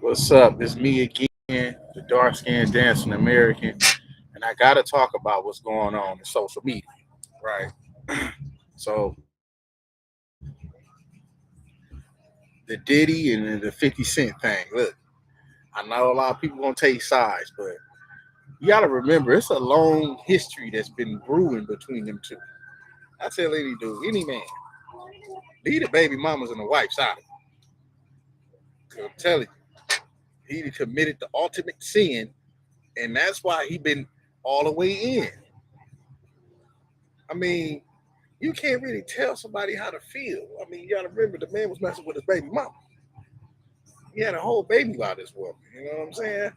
What's up? It's me again, the dark skinned dancing American, and I gotta talk about what's going on in social media, right? So the Diddy and the 50 Cent thing. Look, I know a lot of people gonna take sides, but you gotta remember it's a long history that's been brewing between them two. I tell any dude, any man, leave the baby mamas and the wives out of it. 'Cause I'm telling you, he committed the ultimate sin, and that's why he been all the way in. I mean, you can't really tell somebody how to feel. I mean, you gotta remember the man was messing with his baby mama. He had a whole baby by this woman. You know what I'm saying?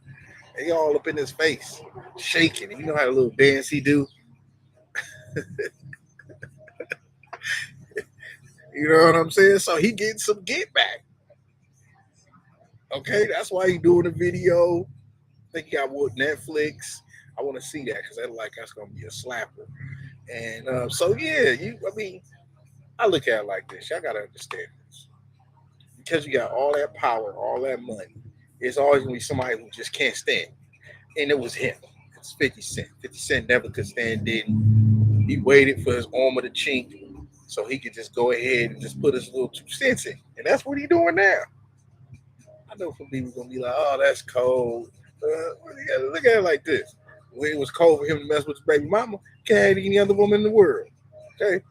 And he all up in his face, shaking. And you know how the little dance he do? You know what I'm saying? So he getting some get back. Okay, that's why he doing the video. I think he got what Netflix. I want to see that because that's gonna be a slapper. And so yeah, I mean, I look at it like this. Y'all gotta understand this. Because you got all that power, all that money, it's always gonna be somebody who just can't stand. And it was him. It's 50 Cent. 50 Cent never could stand Diddy. He waited for his armor to chink so he could just go ahead and just put his little 2 cents in. And that's what he's doing now. I know some people gonna be like, oh, that's cold. You gotta look at it like this. When it was cold for him to mess with his baby mama, can't have any other woman in the world. Okay?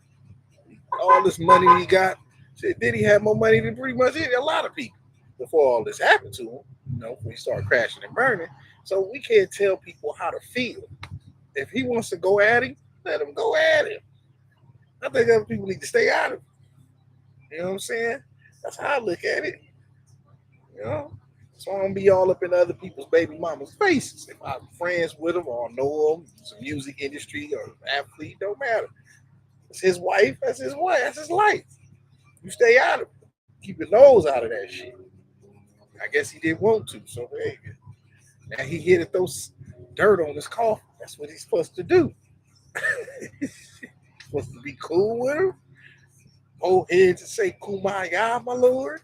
All this money he got, shit, did he have more money than pretty much a lot of people before all this happened to him? When he started crashing and burning. So we can't tell people how to feel. If he wants to go at him, let him go at him. I think other people need to stay out of it. You know what I'm saying? That's how I look at it. You know? So I don't be all up in other people's baby mama's faces. If I'm friends with them or know them, it's a music industry or athlete, don't matter. It's his wife, that's his wife, that's his life. You stay out of it. Keep your nose out of that shit. I guess he didn't want to, so hey, now he here to throw dirt on his coffin. That's what he's supposed to do. Supposed to be cool with him, hold heads and say "Kumaya, my lord."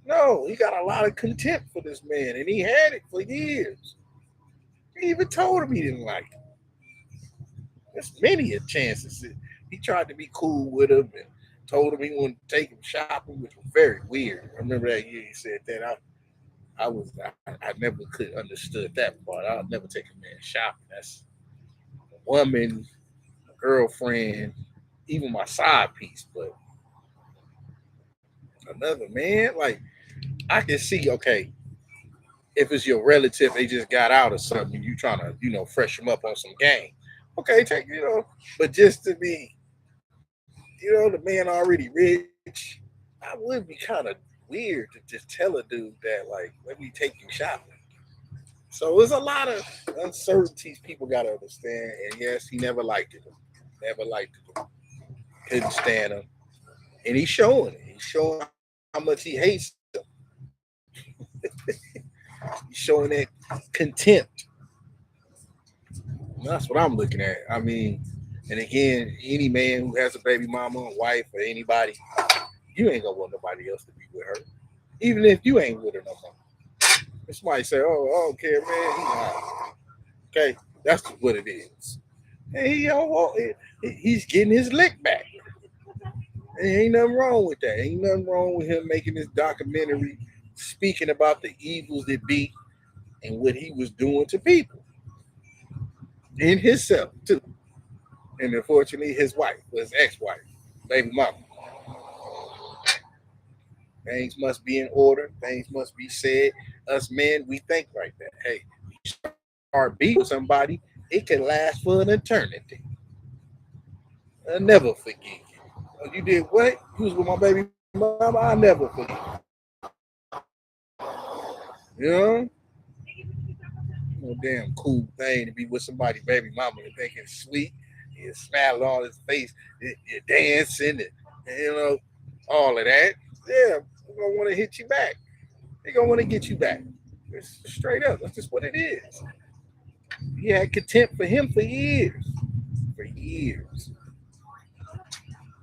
No, he got a lot of contempt for this man, and he had it for years. He even told him he didn't like it. There's many a chances that he tried to be cool with him and told him he wanted to take him shopping, which was very weird. I remember that year he said that. I never could understood that part. I'll never take a man shopping. That's a woman, a girlfriend, even my side piece. But another man, like I can see, okay, if it's your relative, they just got out or something, you trying to, fresh them up on some game. Okay, take, but just to be, the man already rich, I would be kind of weird to just tell a dude that, like, let me take you shopping. So there's a lot of uncertainties people got to understand. And yes, he never liked it. Never liked it. Couldn't stand him. And he's showing it. He's showing how much he hates him. He's showing that contempt. And that's what I'm looking at. I mean, and again, any man who has a baby mama, a wife, or anybody, you ain't gonna want nobody else to be with her. Even if you ain't with her no more. Somebody say, "Oh, I don't care, man." Okay, that's what it is. And he's getting his lick back. And ain't nothing wrong with that. Ain't nothing wrong with him making this documentary speaking about the evils that be and what he was doing to people and himself too. And unfortunately, his wife, his ex-wife, baby mama. Things must be in order. Things must be said. Us men, we think like that. Hey, you start beating somebody, it can last for an eternity. I'll never forget you. Oh, you did what? You was with my baby mama. I'll never forget. You know? No damn cool thing to be with somebody, baby mama, and think it's sweet. You smile on his face, you're dancing, and all of that. Yeah, they're gonna want to hit you back. They're gonna want to get you back. It's straight up. That's just what it is. He had contempt for him for years. For years.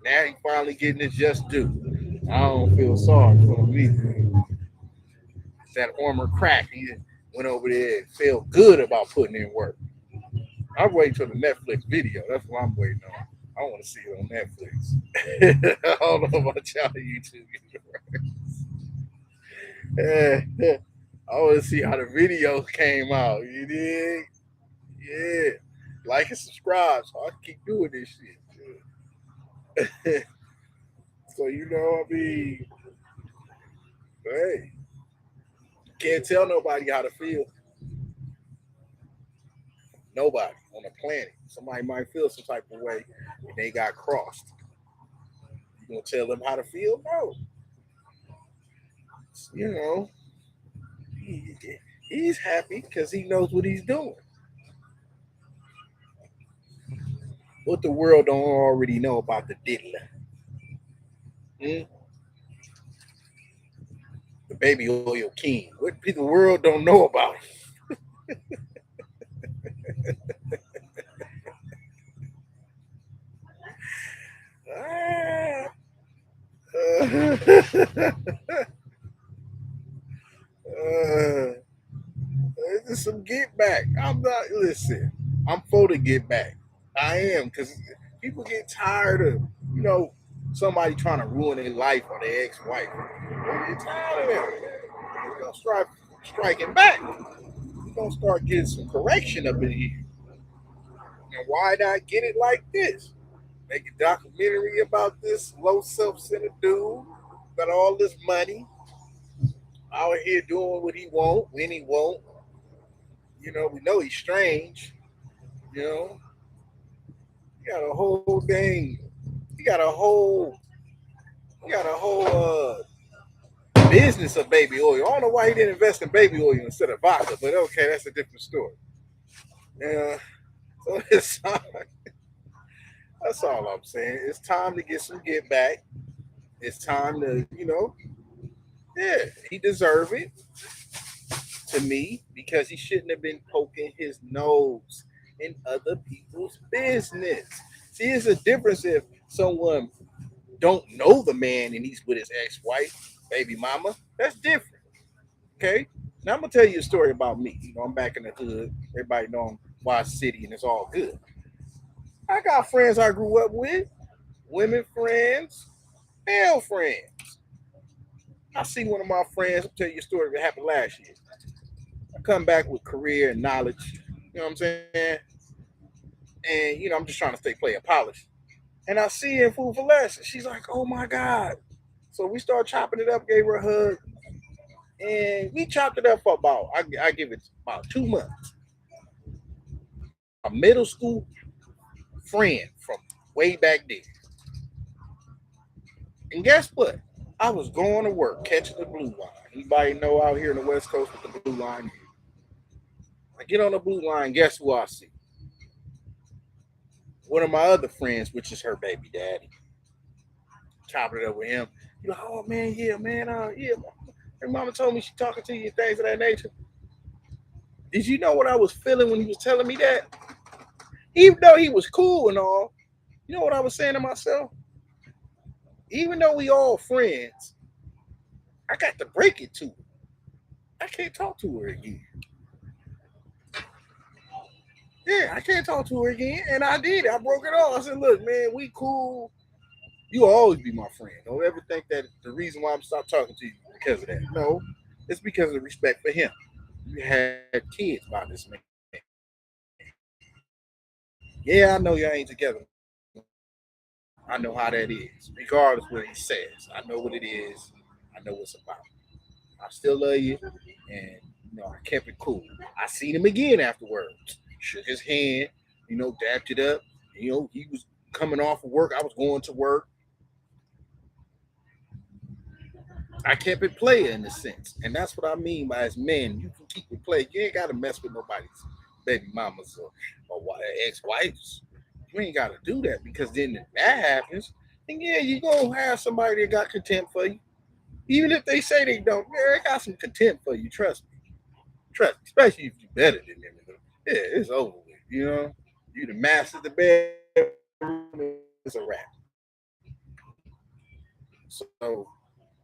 Now he finally getting his just due. I don't feel sorry for him either. That armor crack. He went over there and felt good about putting in work. I'm waiting for the Netflix video. That's what I'm waiting on. I want to see it on Netflix. I don't know about y'all YouTube. I want to see how the video came out. You dig? Yeah. Like and subscribe so I can keep doing this shit. So I mean, hey, can't tell nobody how to feel. Nobody on the planet. Somebody might feel some type of way and they got crossed. You gonna tell them how to feel? No. You know, he, he's happy because he knows what he's doing. What the world don't already know about the Diddy, the baby oil king. What the world don't know about him. Ah, uh, it's some get back. I'm not listen. I'm for the get back. I am because people get tired of you know somebody trying to ruin their life on their ex-wife. They get tired of them. We're gonna start striking back. We're gonna start getting some correction up in here. And why not get it like this? Make a documentary about this low self-centered dude, got all this money, out here doing what he want, when he want. We know he's strange. You know, he got a whole dang, he got a whole, he got a whole business of baby oil. I don't know why he didn't invest in baby oil instead of vodka, but okay, that's a different story. Yeah, so that's all I'm saying. It's time to get some get back. It's time to, yeah, he deserve it to me because he shouldn't have been poking his nose in other people's business. See, it's a difference if someone don't know the man and he's with his ex-wife, baby mama. That's different. Okay. Now I'm gonna tell you a story about me. I'm back in the hood. Everybody know I'm Wise City, and it's all good. I got friends I grew up with, women friends, male friends. I see one of my friends. I'll tell you a story that happened last year. I come back with career and knowledge. You know what I'm saying? And I'm just trying to stay player polished. And I see her in Food for Less. And she's like, "Oh my God." So we start chopping it up, gave her a hug, and we chopped it up for I give it about 2 months. My middle school friend from way back there. And guess what? I was going to work, catching the blue line. Anybody know out here in the West Coast what the blue line is? I get on the blue line, guess who I see? One of my other friends, which is her baby daddy. Chopping it up with him. You're like, "Oh man, yeah, man, yeah. Her mama told me she talking to you and things of that nature." Did you know what I was feeling when he was telling me that? Even though he was cool and all, you know what I was saying to myself? Even though we all friends, I got to break it to her. I can't talk to her again. Yeah, I can't talk to her again. And I did. I broke it off. I said, "Look, man, we cool. You'll always be my friend. Don't ever think that the reason why I'm stopped talking to you is because of that. No, it's because of respect for him. You had kids by this man. Yeah, I know y'all ain't together. I know how that is. Regardless what he says. I know what it is. I know what's about. I still love you. And I kept it cool. I seen him again afterwards. Shook his hand, dapped it up. He was coming off of work. I was going to work. I kept it player in a sense. And that's what I mean by as men, you can keep it play. You ain't gotta mess with nobody's baby mamas or ex-wives. You ain't gotta do that because then if that happens, then yeah, you gonna have somebody that got contempt for you. Even if they say they don't, yeah, they got some contempt for you, trust me. Trust me. Especially if you're better than them. Yeah, it's over with. You the master of the bedroom, it's a wrap. So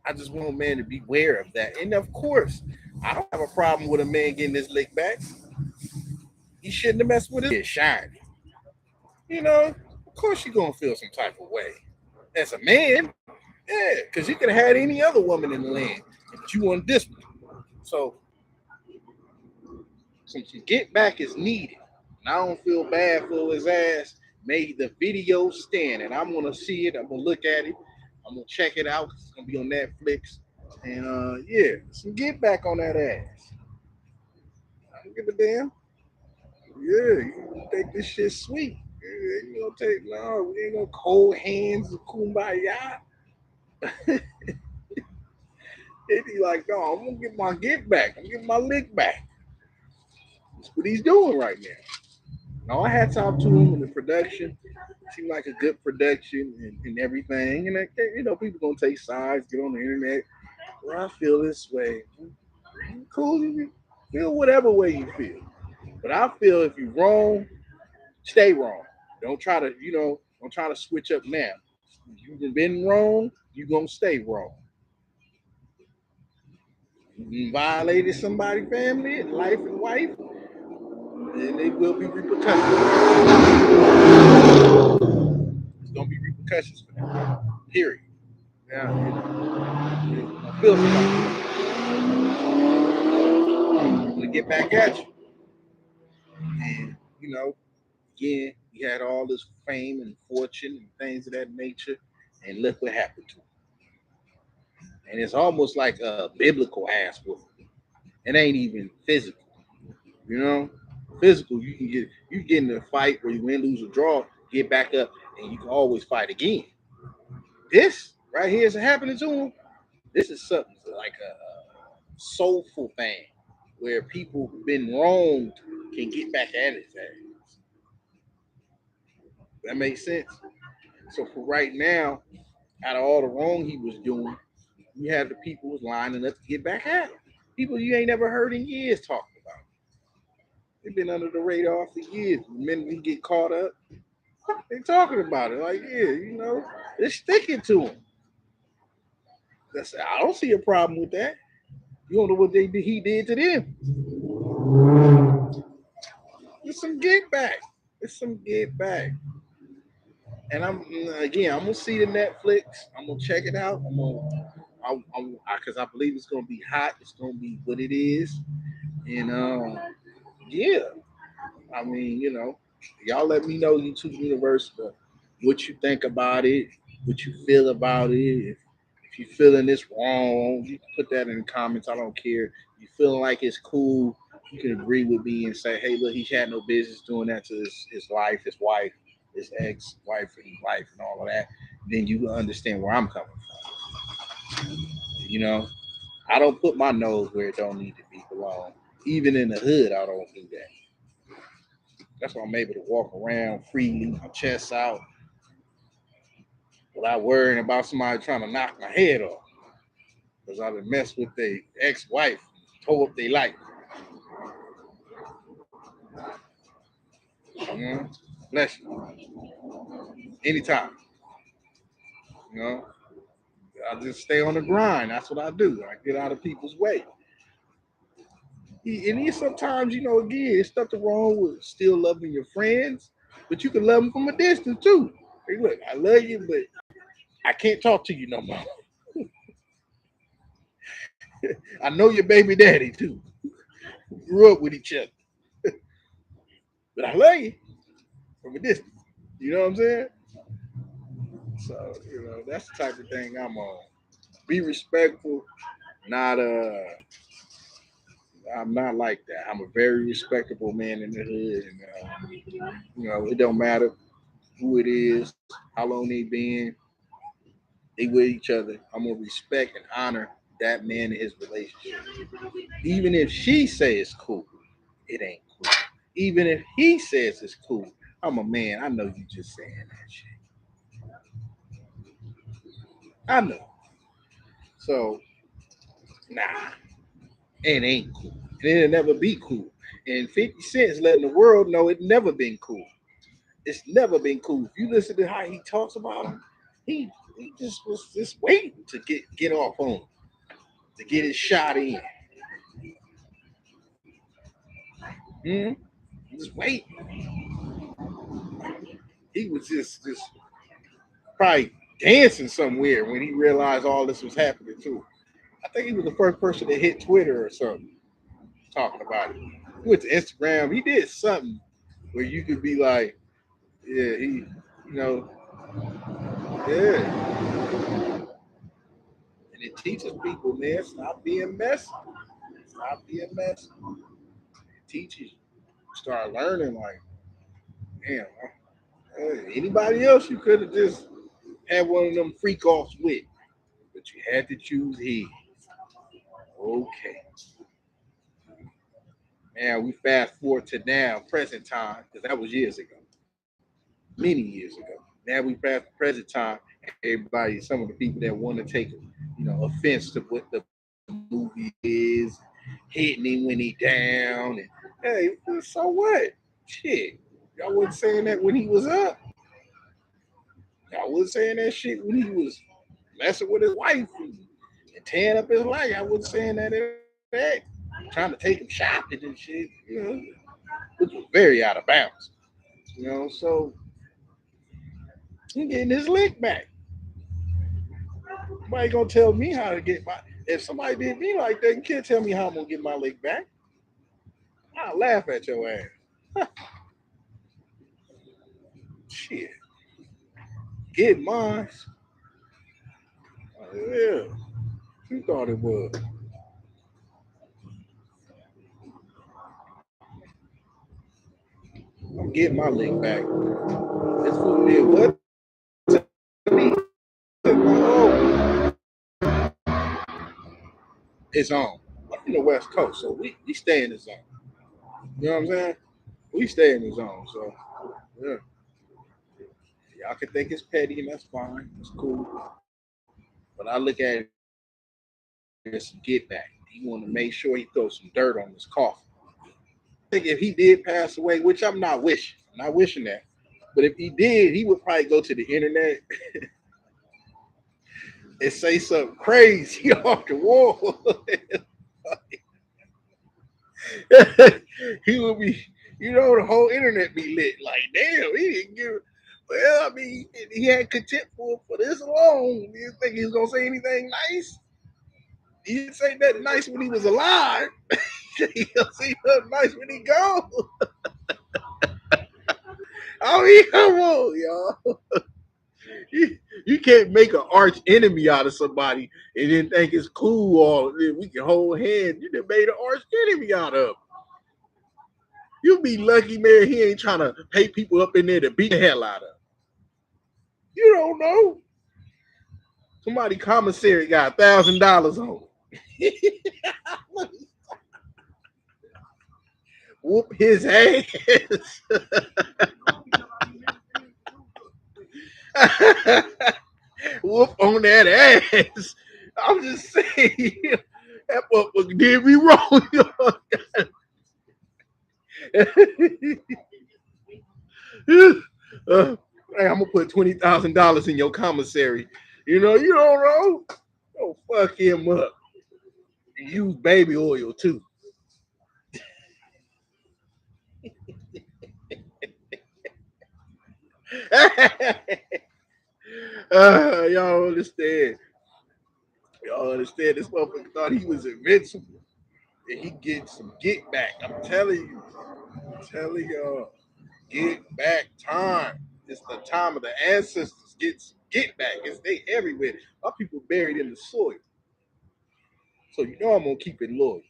I just want a man to be aware of that. And of course, I don't have a problem with a man getting his lick back. He shouldn't have messed with his shiny. You know, of course you're gonna feel some type of way. As a man, yeah, because you could have had any other woman in the land, but you want this one. So since you get back is needed, and I don't feel bad for his ass, made the video stand, and I'm gonna see it. I'm gonna look at it. I'm gonna check it out. It's gonna be on Netflix, and yeah, some get back on that ass. I don't give a damn. Yeah, you take this shit sweet. Yeah, you gonna take no, we ain't gonna cold hands and kumbaya. They be like, no, I'm gonna get my get back. I'm gonna get my lick back. That's what he's doing right now. All hats off to him and the production. Seemed like a good production and everything. And you know, people gonna take sides, get on the internet. Well, I feel this way. Cool, you feel whatever way you feel. But I feel if you're wrong, stay wrong. Don't try to, don't try to switch up now. You've been wrong, you're gonna stay wrong. You violated somebody's family and life and wife, then there will be repercussions. There's gonna be repercussions for that. Period. Now, I feel somebody. I'm gonna get back at you. And again, he had all this fame and fortune and things of that nature, and look what happened to him. And it's almost like a biblical ass whooping. It ain't even physical. You know, physical, you get in a fight where you win, lose, or draw, get back up, and you can always fight again. This right here is happening to him. This is something like a soulful thing where people who've been wronged can get back at his ass. That makes sense. So for right now, out of all the wrong he was doing, you have the people who's lining up to get back at him. People you ain't never heard in years talking about. They've been under the radar for years. The minute we get caught up, they talking about it. Like, yeah, they're sticking to him. I don't see a problem with that. You don't know what he did to them. It's some get back. It's some get back. And I'm gonna see the Netflix. I'm gonna check it out. Because I believe it's gonna be hot. It's gonna be what it is. And yeah, I mean, y'all let me know, YouTube Universe, what you think about it, what you feel about it. If you feeling this wrong, you can put that in the comments. I don't care. If you feeling like it's cool, you can agree with me and say, hey, look, he had no business doing that to his wife, his ex-wife, and wife, and all of that. Then you will understand where I'm coming from. I don't put my nose where it don't need to be belong. Even in the hood, I don't do that. That's why I'm able to walk around freely, my chest out, without worrying about somebody trying to knock my head off. Because I done messed with their ex-wife, tore up their life. Bless you. Anytime. You know, I just stay on the grind. That's what I do. I get out of people's way. And sometimes, again, there's nothing wrong with still loving your friends, but you can love them from a distance too. Hey, look, I love you, but I can't talk to you no more. I know your baby daddy too. We grew up with each other, but I love you from a distance. You know what I'm saying? So that's the type of thing I'm on. Be respectful, not I'm not like that. I'm a very respectable man in the hood, and it don't matter who it is, how long they been, they with each other. I'm gonna respect and honor that man and his relationship. Even if she says it's cool, it ain't cool. Even if he says it's cool, I'm a man. I know you just saying that shit. I know. So nah, it ain't cool. And it'll never be cool. And 50 Cent's letting the world know it never been cool. It's never been cool. If you listen to how he talks about him, he He just was just waiting to get off on, to get his shot in. Hmm? Just waiting. He was just probably dancing somewhere when he realized all this was happening too. I think he was the first person to hit Twitter or something talking about it. He went to Instagram. He did something where you could be like, yeah, you know, yeah. And it teaches people, man, stop being messy. Stop being messy. It teaches you. Start learning, like, damn, anybody else you could have just had one of them freak offs with, but you had to choose his. Okay. Now we fast forward to now, present time, because that was years ago, many years ago. Now we fast present time. Everybody, some of the people that want to take, offense to what the movie is, hitting him when he down, and hey, so what? Shit, y'all wasn't saying that when he was up. Y'all wasn't saying that shit when he was messing with his wife and tearing up his life. I wasn't saying that at that. Trying to take him shopping and shit, which was very out of bounds. So he getting his lick back. Nobody gonna tell me how to get my. If somebody did me like that, you can't tell me how I'm gonna get my lick back. I'll laugh at your ass. Shit, get mine. Yeah, you thought it was. I'm getting my lick back. This food did what to me? Oh, it's on. I'm from the West Coast, so we stay in the zone. You know what I'm saying? We stay in the zone, so yeah. Y'all can think it's petty, and that's fine. It's cool. But I look at it as some get back. He want to make sure he throws some dirt on his coffin. I think if he did pass away, which I'm not wishing that. But if he did, he would probably go to the internet and say something crazy off the wall. He would be, the whole internet be lit. Like, damn, he didn't give. Well, I mean, he had contempt for this long. Do you think he was gonna say anything nice? He didn't say nothing nice when he was alive. He'll say nothing nice when he gone. Oh, he come on, y'all. You can't make an arch enemy out of somebody and then think it's cool or we can hold hands. You done made an arch enemy out of him. You be lucky, man. He ain't trying to pay people up in there to beat the hell out of him. You don't know. Somebody commissary got $1,000 on it. Whoop his ass. Whoop on that ass. I'm just saying, that motherfucker did me wrong. Hey, I'm gonna put $20,000 in your commissary. You don't know. Don't fuck him up. And use baby oil too. Y'all understand? Y'all understand? This motherfucker thought he was invincible, and he gets some get back. I'm telling you. I'm telling y'all. Get back time. It's the time of the ancestors. Get back. It's they everywhere. Our people buried in the soil. So I'm gonna keep it loyal.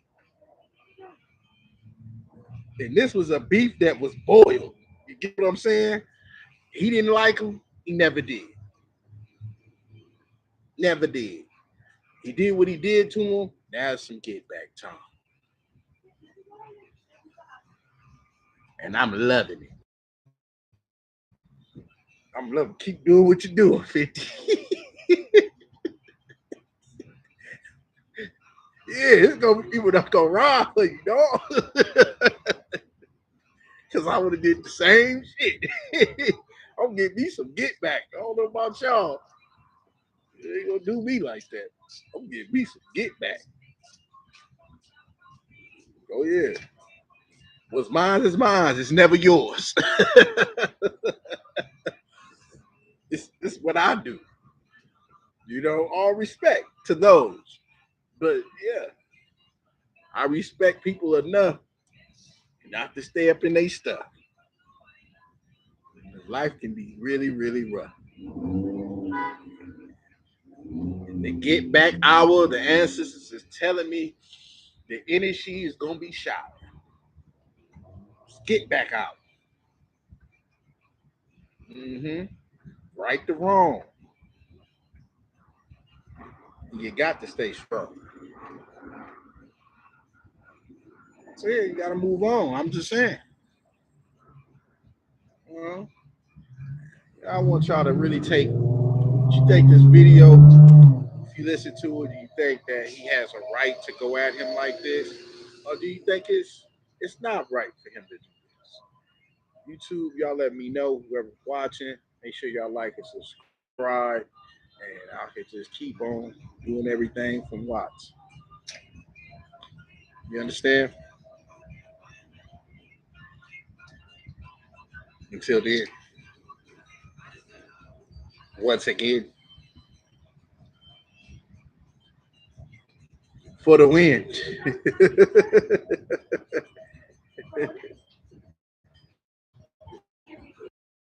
And this was a beef that was boiled. You get what I'm saying? He didn't like him. He never did. Never did. He did what he did to him. Now it's some get back time. And I'm loving it. I'm loving it. Keep doing what you're doing, 50. Yeah, it's gonna be people that's gonna ride for you, dog. Cause I would have did the same shit. I'm gonna get me some get back. I don't know about y'all. You ain't gonna do me like that. I'm gonna give me some get back. Oh yeah. What's mine is mine. It's never yours. This is what I do. All respect to those. But yeah, I respect people enough not to stay up in their stuff. Life can be really, really rough. And the get back hour, the ancestors is telling me the energy is gonna be shot. Get back out. Mm-hmm. Right to wrong. You got to stay strong. So yeah, you gotta move on. I'm just saying. Well, I want y'all to really take you think this video, if you listen to it, do you think that he has a right to go at him like this? Or do you think it's not right for him to do this? YouTube, y'all let me know, whoever's watching. Make sure y'all like and subscribe. And I can just keep on doing everything from Watts. You understand? Until then, once again, for the win.